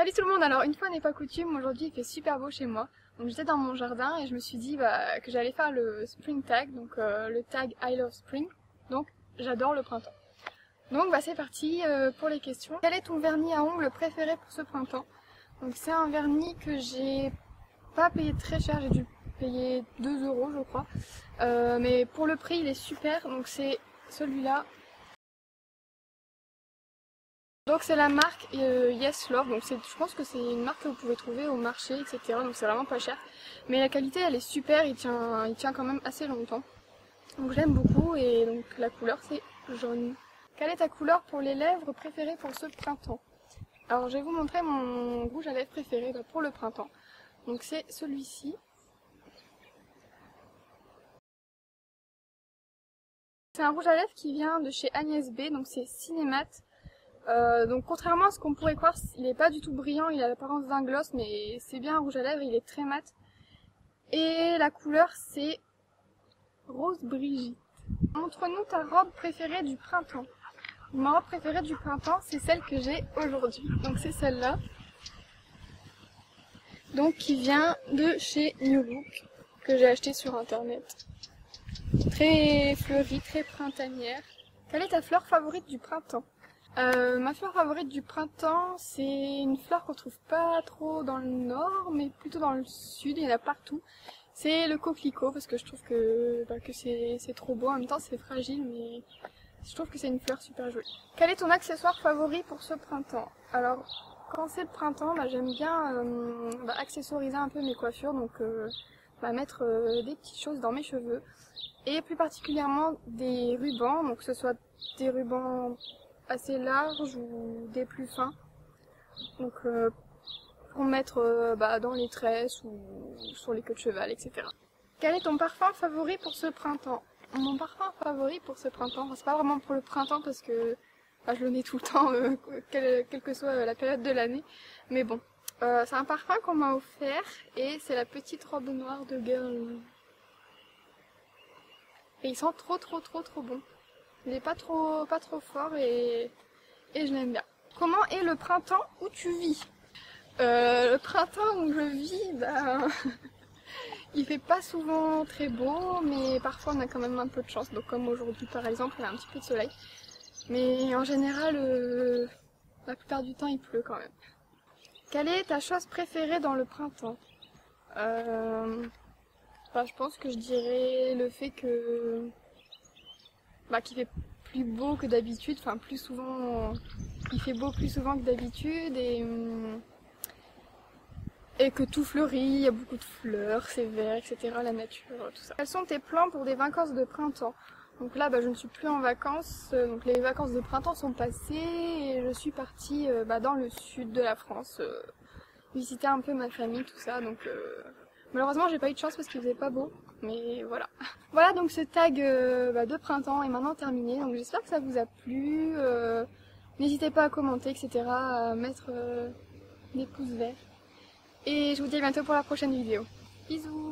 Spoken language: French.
Salut tout le monde, alors une fois n'est pas coutume, aujourd'hui il fait super beau chez moi. Donc j'étais dans mon jardin et je me suis dit que j'allais faire le spring tag, donc le tag I love spring, donc j'adore le printemps. Donc c'est parti pour les questions. Quel est ton vernis à ongles préféré pour ce printemps? Donc c'est un vernis que j'ai pas payé très cher, j'ai dû payer 2 € je crois. Mais pour le prix il est super, donc c'est celui-là. Donc c'est la marque Yes Love, donc je pense que c'est une marque que vous pouvez trouver au marché, etc. Donc c'est vraiment pas cher. Mais la qualité elle est super, il tient quand même assez longtemps. Donc j'aime beaucoup et donc la couleur c'est jaune. Quelle est ta couleur pour les lèvres préférée pour ce printemps? Alors je vais vous montrer mon rouge à lèvres préféré pour le printemps. Donc c'est celui-ci. C'est un rouge à lèvres qui vient de chez Agnès B, donc c'est Cinémat. Donc contrairement à ce qu'on pourrait croire, il n'est pas du tout brillant, il a l'apparence d'un gloss, mais c'est bien un rouge à lèvres, il est très mat. Et la couleur c'est Rose Brigitte. Montre-nous ta robe préférée du printemps. Ma robe préférée du printemps, c'est celle que j'ai aujourd'hui. Donc c'est celle-là. Donc qui vient de chez New Look, que j'ai acheté sur internet. Très fleurie, très printanière. Quelle est ta fleur favorite du printemps? Ma fleur favorite du printemps, c'est une fleur qu'on trouve pas trop dans le nord, mais plutôt dans le sud, il y en a partout. C'est le coquelicot, parce que je trouve que c'est trop beau, en même temps c'est fragile, mais je trouve que c'est une fleur super jolie. Quel est ton accessoire favori pour ce printemps? Alors, quand c'est le printemps, j'aime bien accessoriser un peu mes coiffures, donc mettre des petites choses dans mes cheveux, et plus particulièrement des rubans, donc que ce soit des rubans assez larges ou des plus fins, donc pour mettre dans les tresses ou sur les queues de cheval, etc. Quel est ton parfum favori pour ce printemps? Mon parfum favori pour ce printemps, c'est pas vraiment pour le printemps parce que je le mets tout le temps, quelle que soit la période de l'année, mais bon, c'est un parfum qu'on m'a offert et c'est la petite robe noire de Guerlain. Et il sent trop bon. Il est pas trop fort et je l'aime bien. Comment est le printemps où tu vis? Le printemps où je vis, il fait pas souvent très beau, mais parfois on a quand même un peu de chance. Donc comme aujourd'hui par exemple, il y a un petit peu de soleil. Mais en général, la plupart du temps il pleut quand même. Quelle est ta chose préférée dans le printemps? Je pense que je dirais le fait que qu'il fait plus beau que d'habitude, plus souvent, il fait beau plus souvent que d'habitude et que tout fleurit, il y a beaucoup de fleurs, c'est vert, etc., la nature, tout ça. Quels sont tes plans pour des vacances de printemps? Donc là, je ne suis plus en vacances, donc les vacances de printemps sont passées et je suis partie dans le sud de la France, visiter un peu ma famille, tout ça, donc malheureusement j'ai pas eu de chance parce qu'il faisait pas beau, mais voilà. Voilà, donc ce tag de printemps est maintenant terminé, donc j'espère que ça vous a plu, n'hésitez pas à commenter, etc., à mettre des pouces verts. Et je vous dis à bientôt pour la prochaine vidéo. Bisous!